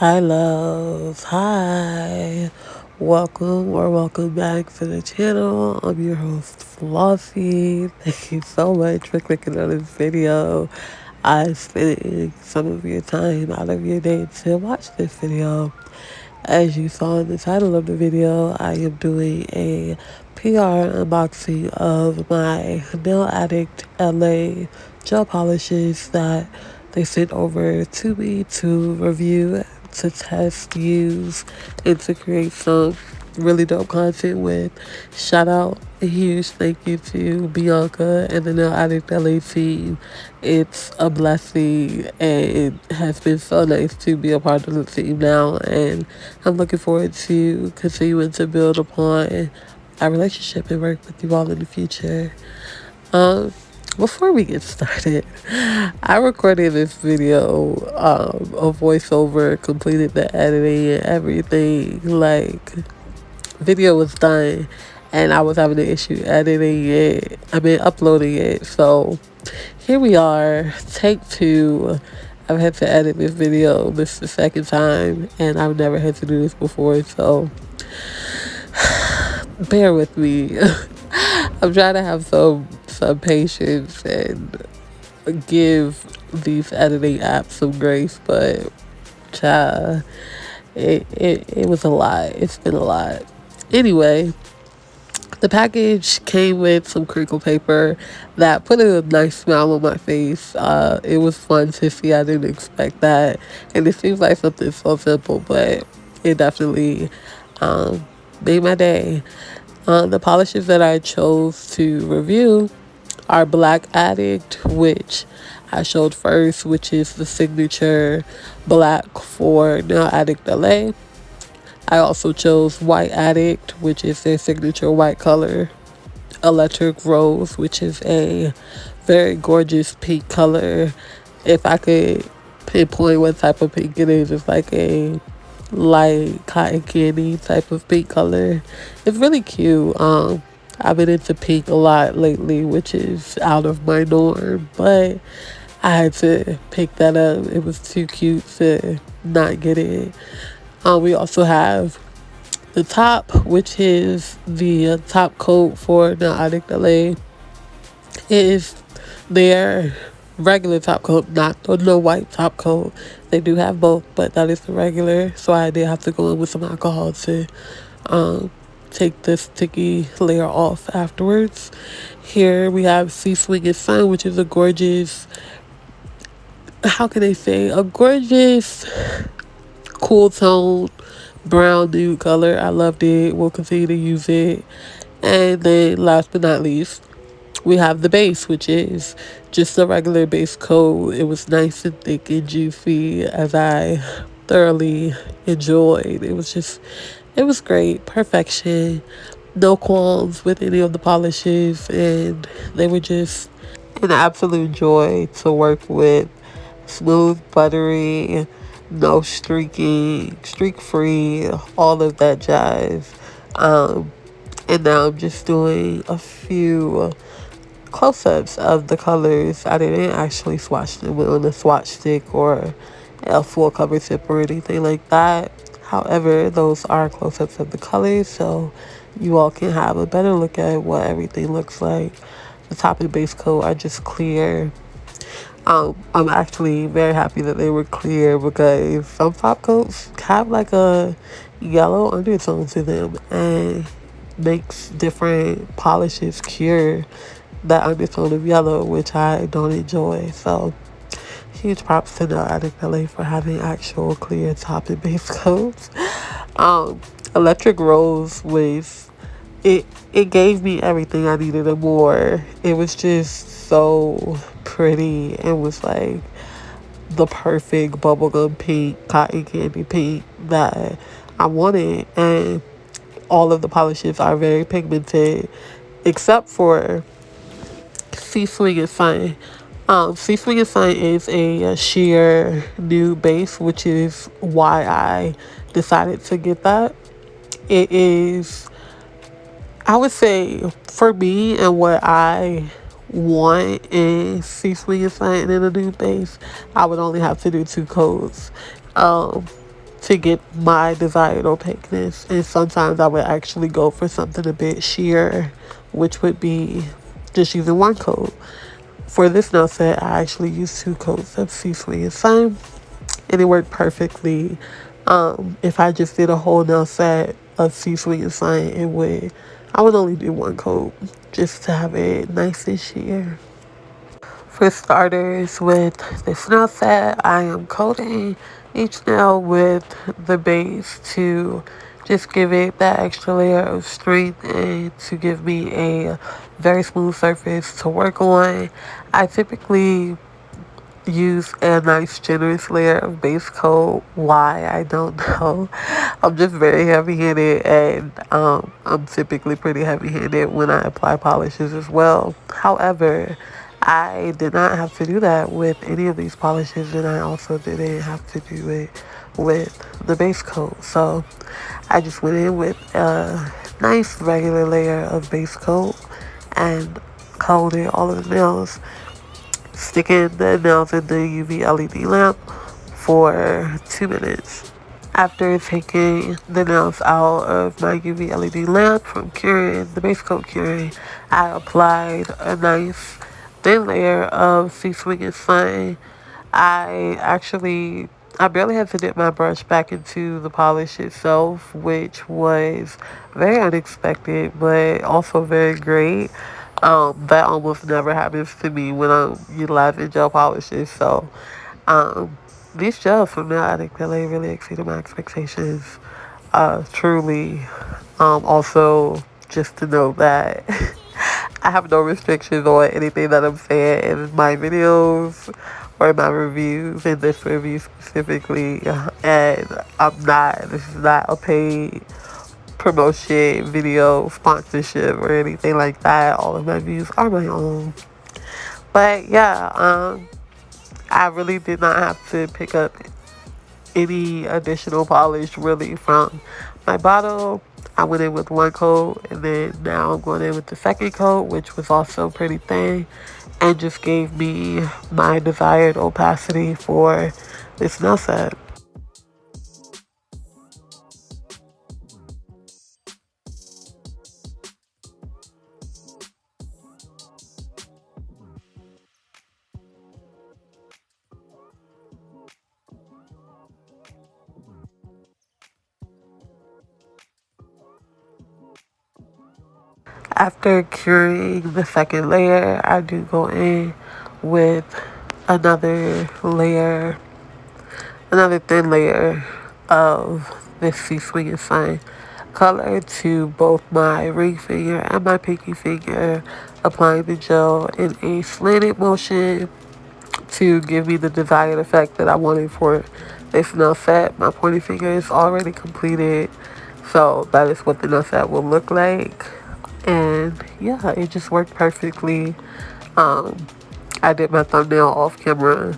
Hi, love. Hi. Welcome back to the channel. I'm your host, Flossy. Thank you so much for clicking on this video. I spent some of your time out of your day to watch this video. As you saw in the title of the video, I am doing a PR unboxing of my Nail Addict L.A. gel polishes that they sent over to me to review, to test, use, and to create some really dope content with. Shout out a huge thank you to Bianca and the Nail Addict L.A. team. It's a blessing and it has been so nice to be a part of the team now, and I'm looking forward to continuing to build upon our relationship and work with you all in the future. Um, Before we get started, I recorded this video, a voiceover, completed the editing and everything. Like, video was done, and I was having an issue editing it. Uploading it. So here we are, take two. I've had to edit this video. This is the second time, and I've never had to do this before. So bear with me. I'm trying to have some patience and give these editing apps some grace, but child, it was a lot. It's been a lot. Anyway, the package came with some crinkle paper that put a nice smile on my face. It was fun to see. I didn't expect that, and it seems like something so simple, but it definitely made my day. The polishes that I chose to review are Black Addict, which I showed first, which is the signature black for Nail Addict L.A. I also chose White Addict, which is their signature white color. Electric Rose, which is a very gorgeous pink color. If I could pinpoint what type of pink it is, it's like a light cotton candy type of pink color. It's really cute. I've been into pink a lot lately, which is out of my norm, but I had to pick that up. It was too cute to not get it. We also have the top, which is the top coat for Nail Addict L.A. It is their regular top coat, not the no white top coat. They do have both, but that is the regular. So I did have to go in with some alcohol to take the sticky layer off afterwards. Here we have Sea Swinging Sun, which is a gorgeous, how can I say, a gorgeous cool tone brown nude color. I loved it. We'll continue to use it. And then last but not least, we have the base, which is just a regular base coat. It was nice and thick and juicy, as I thoroughly enjoyed. It was great. Perfection. No qualms with any of the polishes, and they were just an absolute joy to work with. Smooth, buttery, no streaking, streak free, all of that jazz. And now I'm just doing a few close-ups of the colors. I didn't actually swatch them on a swatch stick or a full cover tip or anything like that. However, those are close-ups of the colors, so you all can have a better look at what everything looks like. The top and base coat are just clear. I'm actually very happy that they were clear, because some top coats have like a yellow undertone to them, and makes different polishes cure that undertone of yellow, which I don't enjoy. So huge props to the Addict L.A. for having actual clear top and base coats. Electric Rose was it gave me everything I needed and more. It was just so pretty. It was like the perfect bubblegum pink, cotton candy pink that I wanted. And all of the polishes are very pigmented, except for Sea Swinging Sun. Sea Swinging Sun is a sheer nude base, which is why I decided to get that. It is, I would say, for me and what I want in Sea Swinging Sun in a nude base, I would only have to do two coats. to get my desired opaqueness. And sometimes I would actually go for something a bit sheer, which would be just using one coat. For this nail set, I actually used 2 coats of Sea Swing and Sun, and it worked perfectly. If I just did a whole nail set of Sea Swing and Sun, I would only do 1 coat just to have it nice and sheer. For starters, with this nail set, I am coating each nail with the base to just give it that extra layer of strength and to give me a very smooth surface to work on. I typically use a nice generous layer of base coat. Why, I don't know. I'm just very heavy handed, and I'm typically pretty heavy handed when I apply polishes as well. However, I did not have to do that with any of these polishes, and I also didn't have to do it with the base coat. So I just went in with a nice regular layer of base coat and coated all of the nails, sticking the nails in the UV LED lamp for 2 minutes. After taking the nails out of my UV LED lamp from curing, the base coat curing, I applied a nice thin layer of Sea Swing and Sun. I barely had to dip my brush back into the polish itself, which was very unexpected, but also very great. That almost never happens to me when I'm utilizing gel polishes. So, um, these gels from Nail Addict L.A. really exceeded my expectations. Truly. Also, just to know that I have no restrictions on anything that I'm saying in my videos or my reviews, in this review specifically. And this is not a paid promotion, video, sponsorship, or anything like that. All of my views are my own. But yeah, I really did not have to pick up any additional polish really from my bottle. I went in with 1 coat, and then now I'm going in with the 2nd coat, which was also pretty thin and just gave me my desired opacity for this nail set. After curing the 2nd layer, I do go in with another layer, another thin layer of this Sea Swing and Sun color to both my ring finger and my pinky finger, applying the gel in a slanted motion to give me the desired effect that I wanted for this nail set. My pointer finger is already completed, so that is what the nail set will look like. And yeah, it just worked perfectly. I did my thumbnail off camera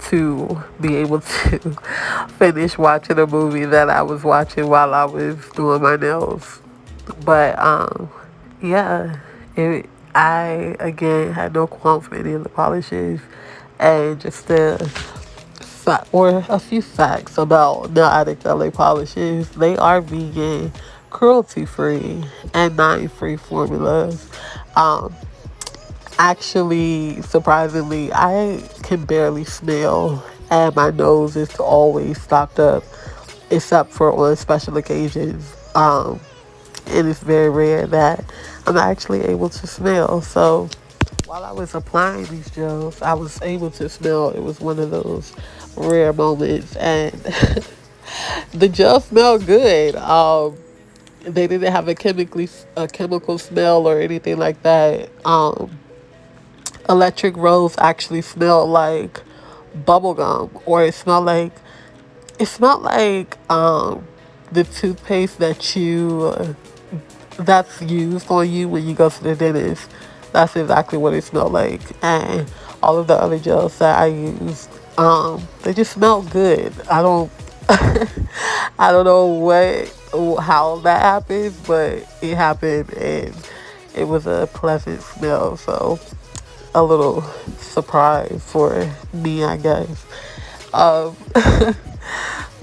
to be able to finish watching a movie that I was watching while I was doing my nails. But yeah, I again had no qualms with any of the polishes, and just a few facts about Nail Addict L.A. polishes. They are vegan, cruelty free, and 9 free formulas. Um, Actually, surprisingly, I can barely smell, and my nose is always stopped up, except for on special occasions. And it's very rare that I'm actually able to smell. So while I was applying these gels, I was able to smell. It was one of those rare moments, and the gel smelled good. They didn't have a chemical smell or anything like that. Electric Rose actually smelled like bubblegum, or it smelled like the toothpaste that's used on you when you go to the dentist. That's exactly what it smelled like. And all of the other gels that I used, they just smell good. I don't I don't know how that happened, but it happened, and it was a pleasant smell. So a little surprise for me, I guess. Um,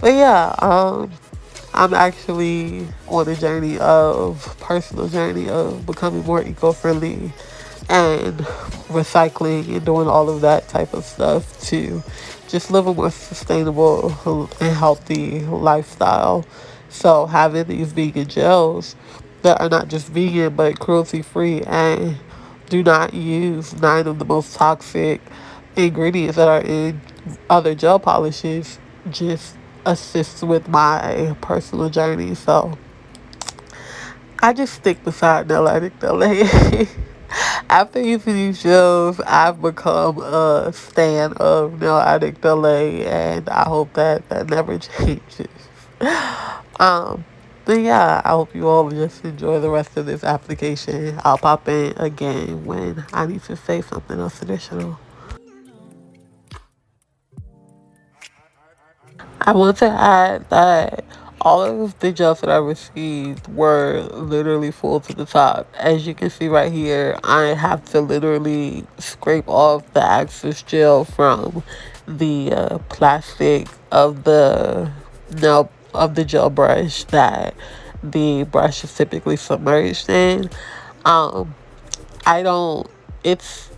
But yeah, I'm actually on a journey of personal journey of becoming more eco-friendly and recycling and doing all of that type of stuff to just live a more sustainable and healthy lifestyle. So having these vegan gels that are not just vegan but cruelty free and do not use nine of the most toxic ingredients that are in other gel polishes just assists with my personal journey. So I just stick beside Nail Addict L.A. After using these gels, I've become a stan of Nail Addict L.A. and I hope that that never changes. Um, but yeah, I hope you all just enjoy the rest of this application. I'll pop in again when I need to say something else additional. I want to add that all of the gels that I received were literally full to the top. As you can see right here, I have to literally scrape off the excess gel from the plastic of the gel brush that the brush is typically submerged in. Um, I don't. It's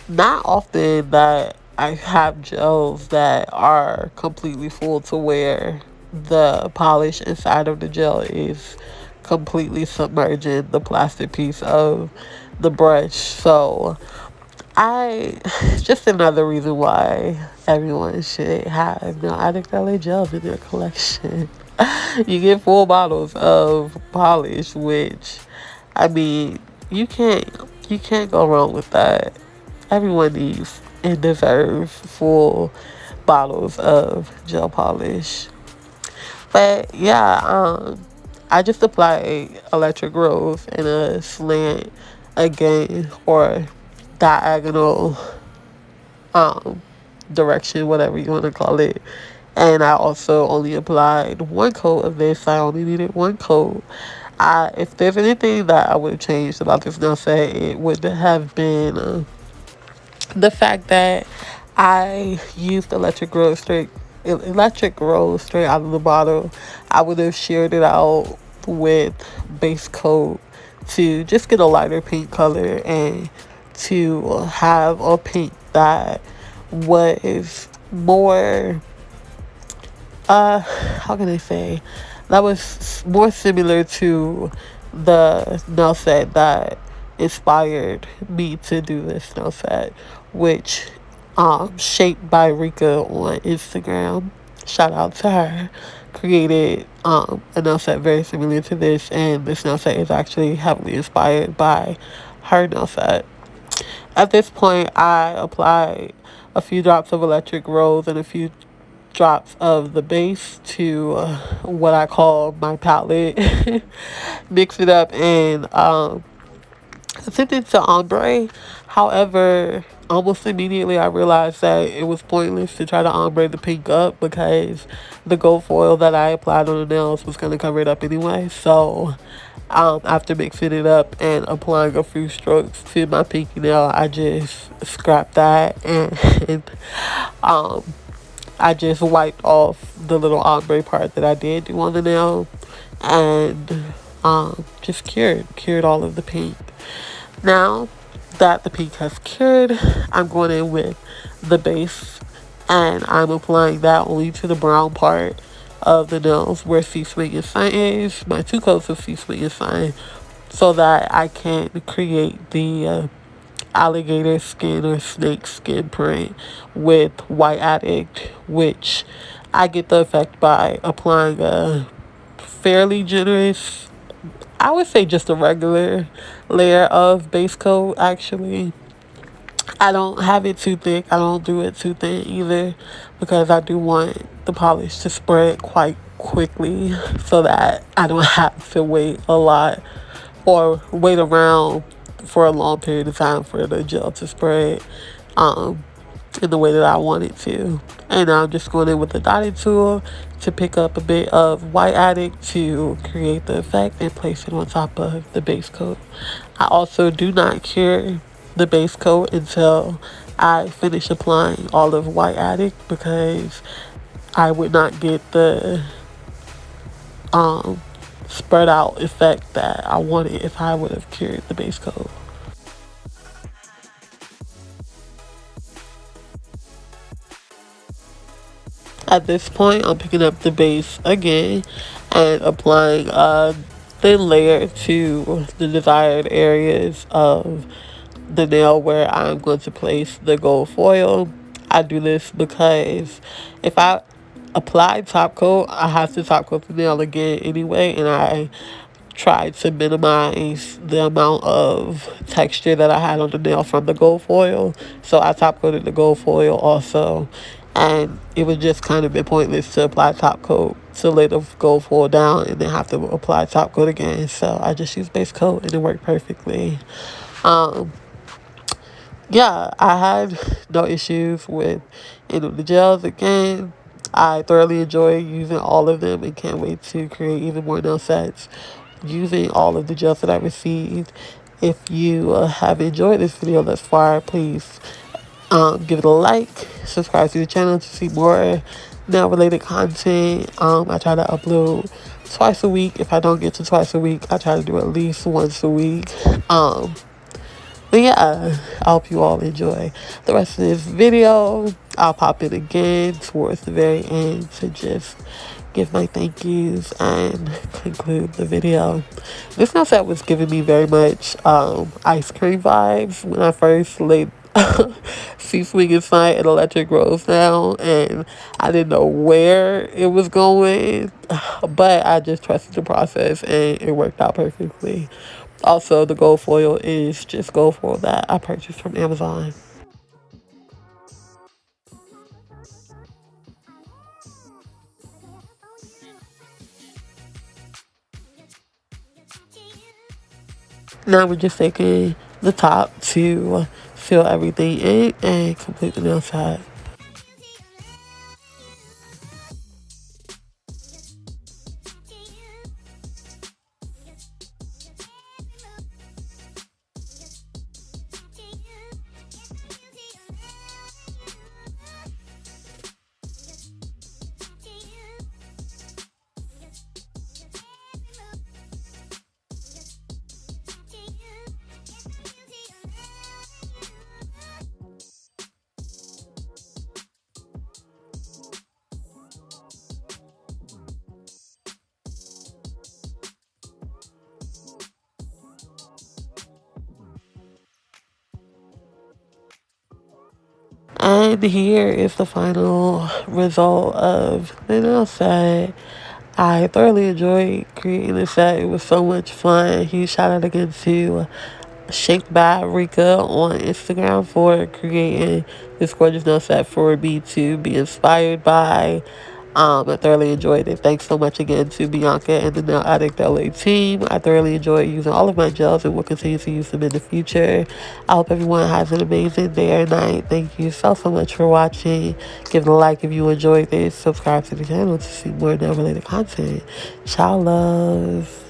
not often that I have gels that are completely full to where the polish inside of the gel is completely submerging the plastic piece of the brush. So I just another reason why everyone should have Nail Addict L.A. gels in their collection. You get full bottles of polish, which I mean you can't go wrong with that. Everyone needs and deserves full bottles of gel polish. But yeah, I just apply electric rose in a slant again or diagonal um direction, whatever you want to call it. And I also only applied one coat of this. I only needed one coat. If there's anything that I would have changed about this nail set, it would have been the fact that I used electric rose straight out of the bottle. I would have shared it out with base coat to just get a lighter pink color and to have a pink that was more how can I say, that was more similar to the nail set that inspired me to do this nail set, which shaped by Rika on Instagram, shout out to her, created a nail set very similar to this, and this nail set is actually heavily inspired by her nail set. At this point, I applied a few drops of electric rose and a few drops of the base to what I call my palette. Mix it up and sent it to ombre. However, almost immediately I realized that it was pointless to try to ombre the pink up because the gold foil that I applied on the nails was going to cover it up anyway. So after mixing it up and applying a few strokes to my pinky nail, I just scrapped that and um, I just wiped off the little ombre part that I did do on the nail and just cured all of the pink. Now that the pink has cured, I'm going in with the base and I'm applying that only to the brown part of the nails where Sea Swing and Sign is, my two coats of Sea Swing and Sign, so that I can create the alligator skin or snake skin print with White Addict, which I get the effect by applying a fairly generous, I would say just a regular layer of base coat actually. I don't have it too thick. I don't do it too thin either because I do want the polish to spread quite quickly so that I don't have to wait a lot or wait around for a long period of time for the gel to spread um, in the way that I want it to. And I'm just going in with the dotting tool to pick up a bit of White Addict to create the effect and place it on top of the base coat. I also do not cure the base coat until I finish applying all of White Addict because I would not get the um, spread out effect that I wanted if I would have cured the base coat. At this point, I'm picking up the base again and applying a thin layer to the desired areas of the nail where I'm going to place the gold foil. I do this because if I apply top coat, I have to top coat the nail again anyway, and I tried to minimize the amount of texture that I had on the nail from the gold foil. So I top coated the gold foil also. And it was just kind of been pointless to apply top coat to lay the gold foil down and then have to apply top coat again. So I just used base coat and it worked perfectly. Um, yeah, I had no issues with any of the gels again. I thoroughly enjoy using all of them and can't wait to create even more nail sets using all of the gels that I received. If you have enjoyed this video thus far, please give it a like, subscribe to the channel to see more nail related content. I try to upload twice a week. If I don't get to twice a week, I try to do at least once a week. But yeah, I hope you all enjoy the rest of this video. I'll pop in again towards the very end to just give my thank yous and conclude the video. This nail set was giving me very much ice cream vibes when I first laid C-swing inside an electric rose nail, and I didn't know where it was going, but I just trusted the process and it worked out perfectly. Also, the gold foil is just gold foil that I purchased from Amazon. Now we're just taking the top to fill everything in and complete the nail set. And here is the final result of the nail set. I thoroughly enjoyed creating this set. It was so much fun. Huge shout out again to Shaped by Rika on Instagram for creating this gorgeous nail set for me to be inspired by. I thoroughly enjoyed it. Thanks so much again to Bianca and the Nail Addict L.A team. I thoroughly enjoyed using all of my gels and will continue to use them in the future. I hope everyone has an amazing day or night. Thank you so much for watching. Give it a like if you enjoyed this. Subscribe to the channel to see more nail related content. Ciao, love.